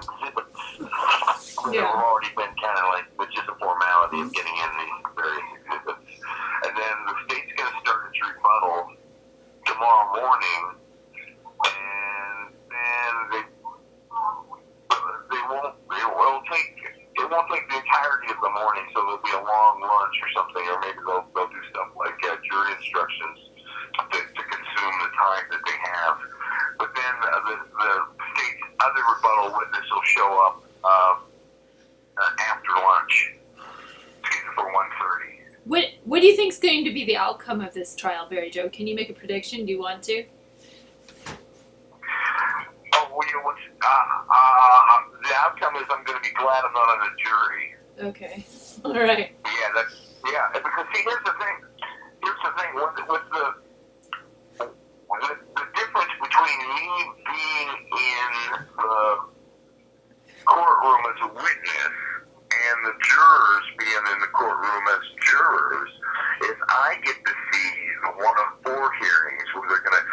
exhibits that have already been kind of like, it's just a formality of getting in these various exhibits. And then the state's going to start its rebuttal tomorrow morning, and then it won't take the entirety of the morning, so there'll be a long lunch or something, or maybe they'll do stuff like jury instructions to consume the time that they have. But then the state's other rebuttal witness will show up after lunch, scheduled for 1:30. What do you think is going to be the outcome of this trial, Barry Joe? Can you make a prediction? Do you want to? Oh, well, the outcome is I'm going to be glad I'm not on the jury. Okay. All right. Yeah, because see, here's the thing. With the difference between me being in the courtroom as a witness and the jurors being in the courtroom as jurors is I get to see one of 4 hearings where they're going to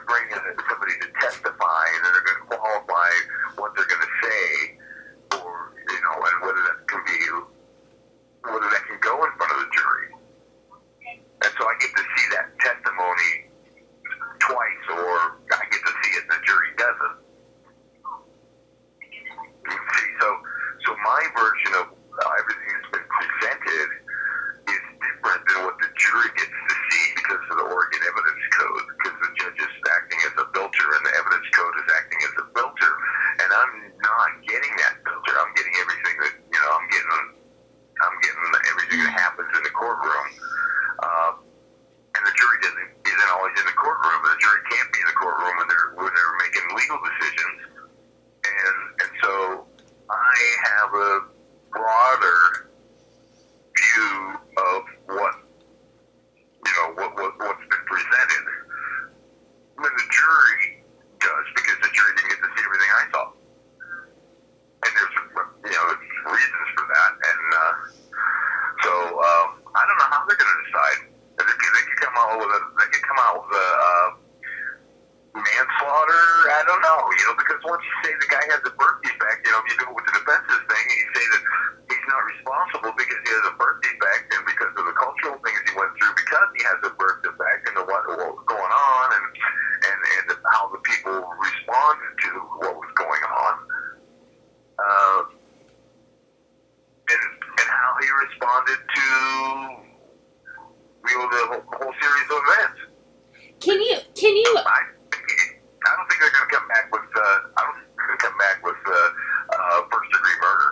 bring in somebody to testify, and they're going to qualify what they're going to say, or and whether that can go in front of the jury. And so I get to see that testimony twice, or I get to see it and the jury doesn't. See, so my version of everything that's been presented is different than what the jury gets to see because of the Oregon Evidence Code, because the judge is acting as a filter and the evidence code is acting as a filter. And I'm not getting that filter. I'm getting everything that, I'm getting everything that happens in the courtroom. And the jury isn't always in the courtroom. The jury can't be in the courtroom when they're making legal decisions. And so I have a broader view of what's been presented than the jury does, because the jury didn't get to see everything I saw. And there's reasons for that. And so I don't know how they're going to decide. They could come out with a manslaughter. I don't know, because once you say the guy has a birth defect, if you do it with the defense's thing and you say that he's not responsible because he has a birth defect and because of the cultural things he went through because he has a birth defect and what was going on and how the people responded to what was going on, and how he responded to the whole series of events. Can you? I don't think they're going to come back with. First degree murder.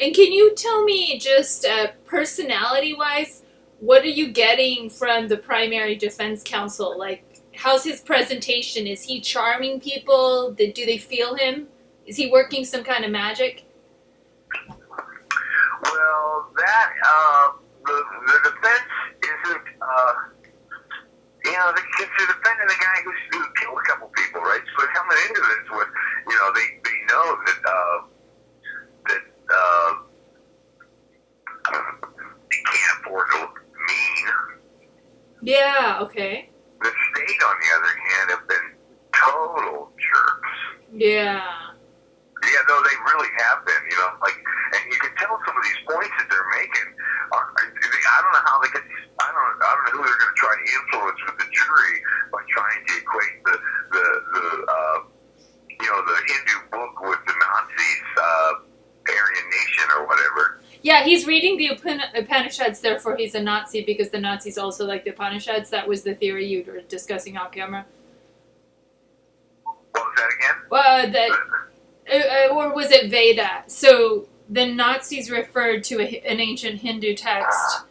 And can you tell me just personality-wise, what are you getting from the primary defense counsel? Like, how's his presentation? Is he charming people? Do they feel him? Is he working some kind of magic? Well, that the defense isn't. They're defending the guy who killed a couple people, right? So they're coming into this with, they know that he can't afford to look mean. Yeah. Okay. The state, on the other hand, have been total jerks. Yeah. Yeah, no, they really have been. And you can tell some of these points that they're making. I don't know how they get. I don't know who they're going to try to influence with the jury by trying to equate the Hindu book with the Nazis' Aryan Nation or whatever. Yeah, he's reading the Upanishads, therefore he's a Nazi because the Nazis also like the Upanishads. That was the theory you were discussing off camera. What was that again? Well, or was it Veda? So the Nazis referred to an ancient Hindu text,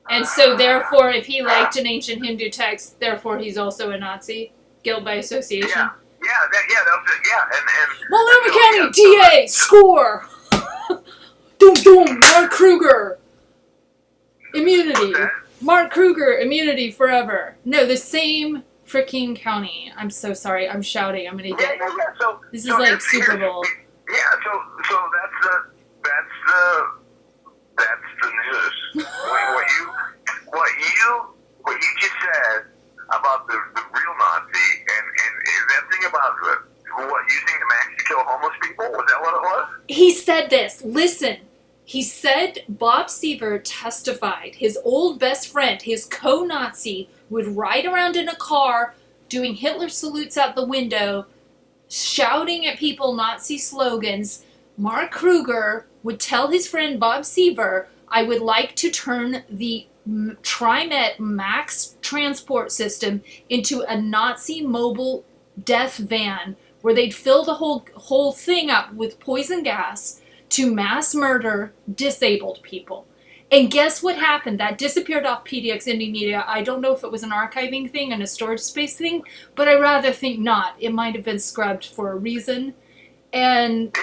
and so therefore, if he liked an ancient Hindu text, therefore he's also a Nazi. Guilt by association. Yeah, that was it. Yeah, and Malone County, TA, score. Doom, doom, Mark Kruger. Immunity. Mark Kruger, immunity forever. No, the same freaking county. I'm so sorry. I'm shouting. I'm gonna get. So, this is like Super Bowl. Yeah. So that's the news. what you just said about the real Nazi and that thing about what using the max to kill homeless He said this. Listen. He said Bob Seaver testified his old best friend, his co-Nazi, would ride around in a car doing Hitler salutes out the window, shouting at people Nazi slogans. Mark Kruger would tell his friend Bob Seaver, I would like to turn the TriMet Max transport system into a Nazi mobile death van where they'd fill the whole thing up with poison gas to mass murder disabled people. And guess what happened? That disappeared off PDX Indie Media. I don't know if it was an archiving thing and a storage space thing, but I rather think not. It might have been scrubbed for a reason. And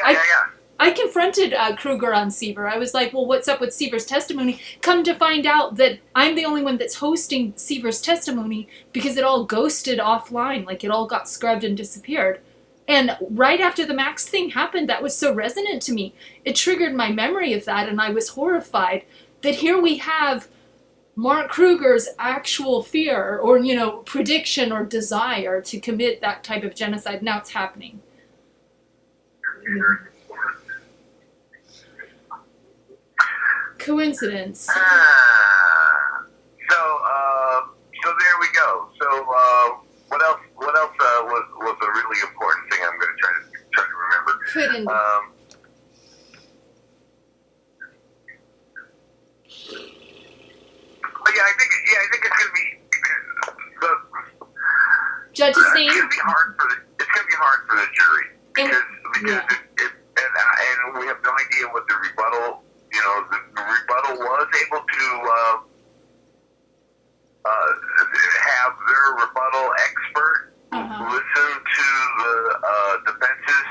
I confronted Kruger on Seaver. I was like, well, what's up with Seaver's testimony? Come to find out that I'm the only one that's hosting Seaver's testimony because it all ghosted offline. Like, it all got scrubbed and disappeared. And right after the Max thing happened, that was so resonant to me. It triggered my memory of that, and I was horrified that here we have Mark Kruger's actual fear or, prediction or desire to commit that type of genocide. Now it's happening. Coincidence. So there we go. So what else was a really important thing? I'm going to try to remember. Couldn't. I think it's going to be the judge's name. It's going to be hard for the jury because and we have no idea what the rebuttal. The rebuttal was able to have their rebuttal expert listen to the defense's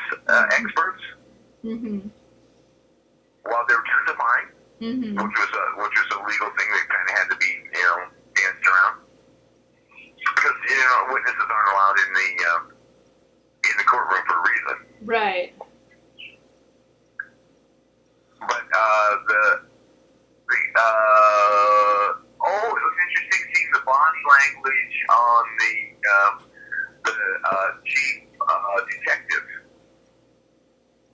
experts while they were testifying, which was a legal thing that kind of had to be danced around because witnesses aren't allowed in the courtroom for a reason. Right. But it was interesting seeing the body language on the chief detective.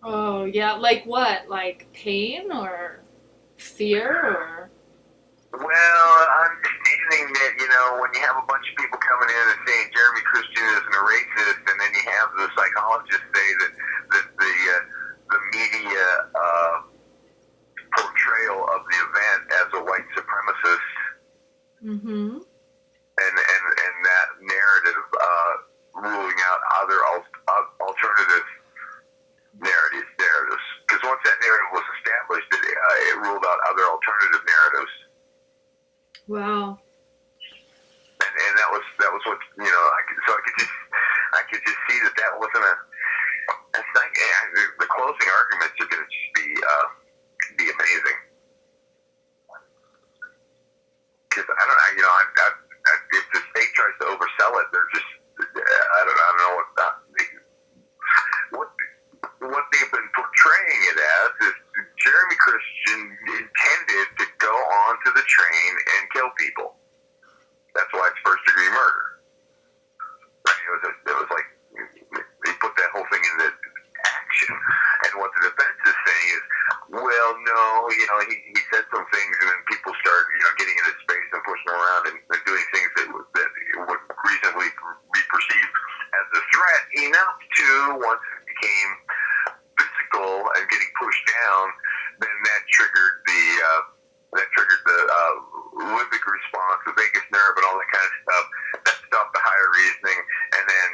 Oh yeah, like what? Like pain or fear or? Well, understanding that when you have a bunch of people coming in and saying Jeremy Christian isn't a racist, and then you have the psychologist say that the media portrayal of the event as a white supremacist, and that narrative ruling out other alternative narratives. Because once that narrative was established, it ruled out other alternative narratives. Wow. And that was what I could just see that wasn't a. That's not, the closing arguments are going to just be amazing. Because I don't know, if the state tries to oversell it, they're just, I don't know what they've been portraying it as is Jeremy Christian intended to go onto the train and kill people. That's why it's first degree murder. Right? It was like they put that whole thing into action. And what the defense is saying is, well, no, he said some things, and then people started, getting into space and pushing around and doing things that would reasonably be perceived as a threat enough to, once it became physical and getting pushed down, then that triggered the limbic response, the vagus nerve, and all that kind of stuff. That stopped the higher reasoning, and then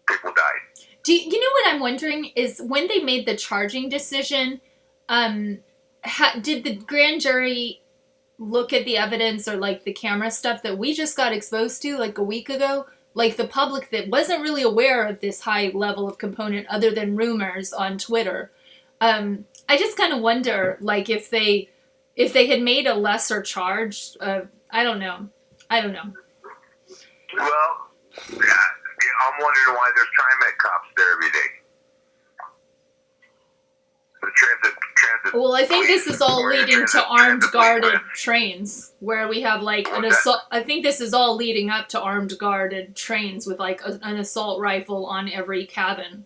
people died. You know what I'm wondering is when they made the charging decision, did the grand jury look at the evidence or like the camera stuff that we just got exposed to like a week ago? Like the public that wasn't really aware of this high level of component other than rumors on Twitter. I just kind of wonder, like, if they had made a lesser charge. I don't know. Well, yeah, I'm wondering why there's TriMet cops there every day. The transit. Well, I think this is all leading to armed guarded trains where we have like an assault. I think this is all leading up to armed guarded trains with like an assault rifle on every cabin,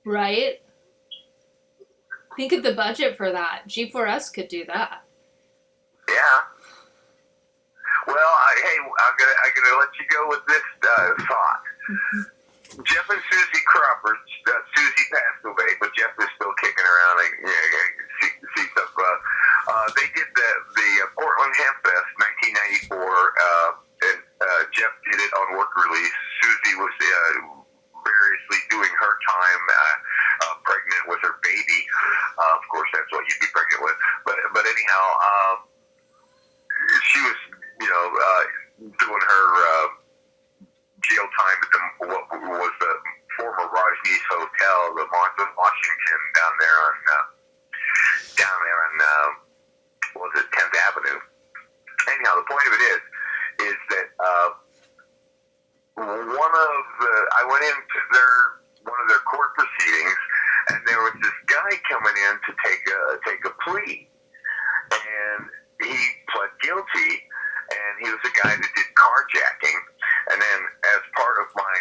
right? Think of the budget for that. G4S could do that. Yeah. Well, hey, I'm gonna let you go with this thought. Jeff and Susie Crawford. Susie passed away, but Jeff is still kicking around. I see stuff. They did the Portland Hemp Fest 1994, and Jeff did it on work release. Susie was variously doing her time pregnant with her baby. Of course, that's what you'd be pregnant with. But anyhow, she was doing her jail time at what was the former Rajneesh Hotel, the Martha Washington down there on what was it, 10th Avenue. Anyhow, the point of it is that I went into one of their court proceedings, and there was this guy coming in to take a plea, and he pled guilty, and he was a guy that did carjacking. And then, as part of my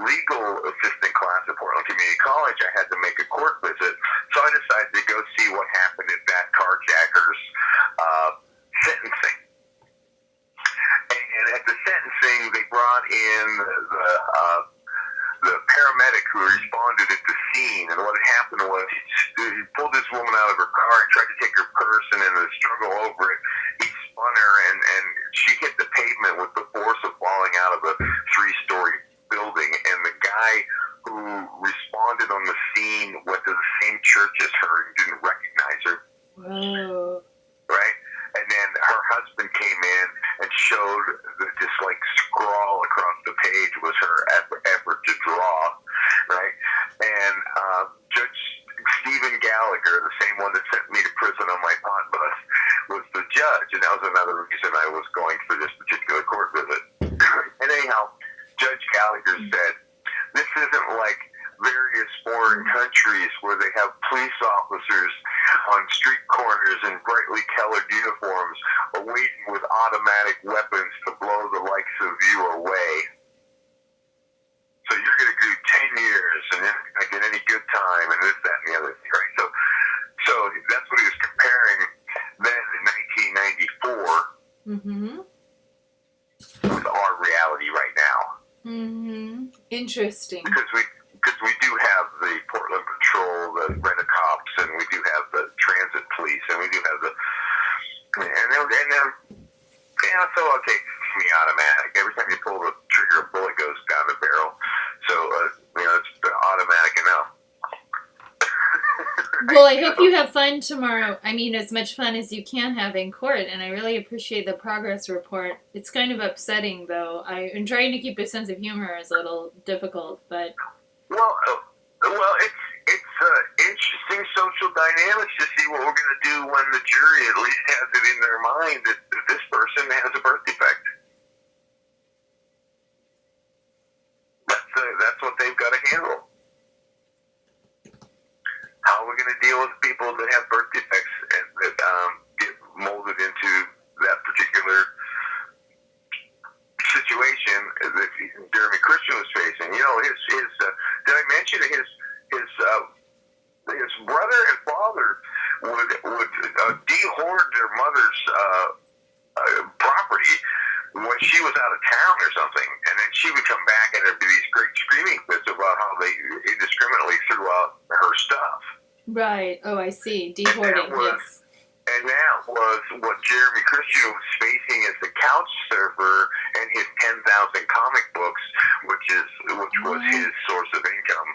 legal assistant class at Portland Community College, I had to make a court visit. So I decided to go see what happened at that carjacker's sentencing. And at the sentencing, they brought in the paramedic who responded at the scene. And what had happened was he pulled this woman out of her car and tried to take her purse, and in the struggle over it, he spun her, and she hit the pavement with the force of falling out of a 3-story building. And the guy who responded on the scene went to the same church as her and didn't recognize her. Whoa. Right? And then her husband came in and showed this like scrawl across the page was her effort to draw. Right? And Judge Stephen Gallagher, the same one that sent me to prison on my pot bus, was the judge, and that was another reason I was going for this particular court visit. And anyhow, Judge Gallagher said, this isn't like various foreign countries where they have police officers on street corners in brightly colored uniforms awaiting with automatic weapons to blow the likes of you away. So you're going to do 10 years and you're not going to get any good time and this, that, and the other thing, right? So that's what he was comparing then in 1994 with our reality right now. Interesting. Because we do have the Portland Patrol, the Rent-A-Cops, and we do have the Transit Police, and we do have so okay, semi-automatic. Every time you pull the trigger, a bullet goes down the barrel. So it's automatic enough. Well, I hope you have fun tomorrow. I mean, as much fun as you can have in court, and I really appreciate the progress report. It's kind of upsetting, though. I'm trying to keep a sense of humor is a little difficult, but... Well, it's interesting social dynamics to see what we're going to do when the jury at least has it in their mind that this person has a birth defect. That's what they've got to handle. How are we going to deal with people that have birth defects and that get molded into that particular situation that Jeremy Christian was facing? You know, his did I mention his brother and father would de-hoard their mother's property when she was out of town or something, and then she would come back and there'd be these great screaming fits about how they indiscriminately threw out her stuff. Right. Oh, I see. De-hoarding, yes. And that was what Jeremy Christian was facing as the couch surfer and his 10,000 comic books, which was his source of income.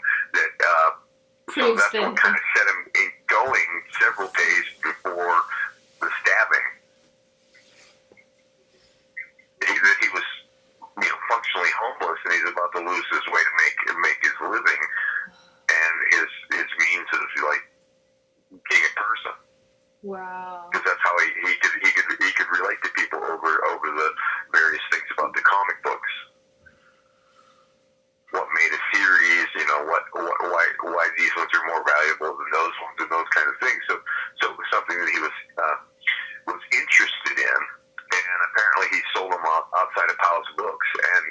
So that's what kind of set him going several days before the stabbing. He was, functionally homeless, and he's about to lose his way to make his living, and his means of being a person. Wow. Because that's how he could relate to people over the various things about the comic books. What made a series, why these ones are more valuable than those ones, and those kind of things. So it was something that he was interested in, and apparently he sold them outside of Powell's books, and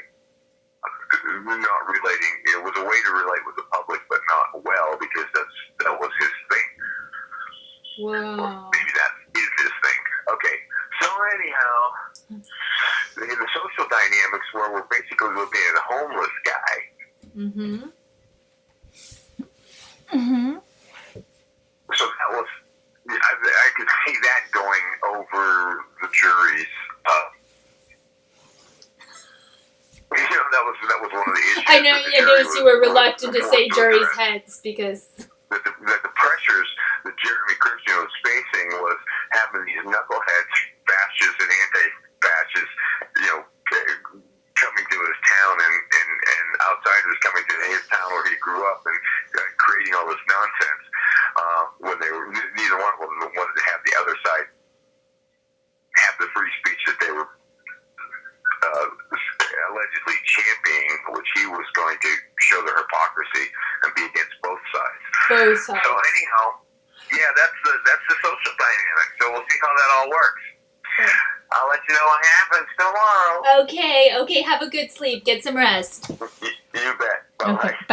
not relating. It was a way to relate with the public, but not well, because that was his thing. Wow. Maybe that is his thing. Okay. So anyhow, in the social dynamics where we're basically looking at a homeless guy. Mm-hmm. So that was, I could see that going over the jury's. That was one of the issues. I noticed you were reluctant to say jury's heads because that the pressures that Jeremy Christian was facing was having these knuckleheads, fascists and anti-fascists, coming to his town and outsiders coming to his town where he grew up and creating all this nonsense. When they were, neither one of them wanted to have the other side have the free speech that they were allegedly championing, which he was going to show their hypocrisy and be against both sides. both sides. So anyhow, yeah, that's the social dynamic. So we'll see how that all works. I'll let you know what happens tomorrow. Okay. Have a good sleep. Get some rest. You bet. Bye. Okay. Bye.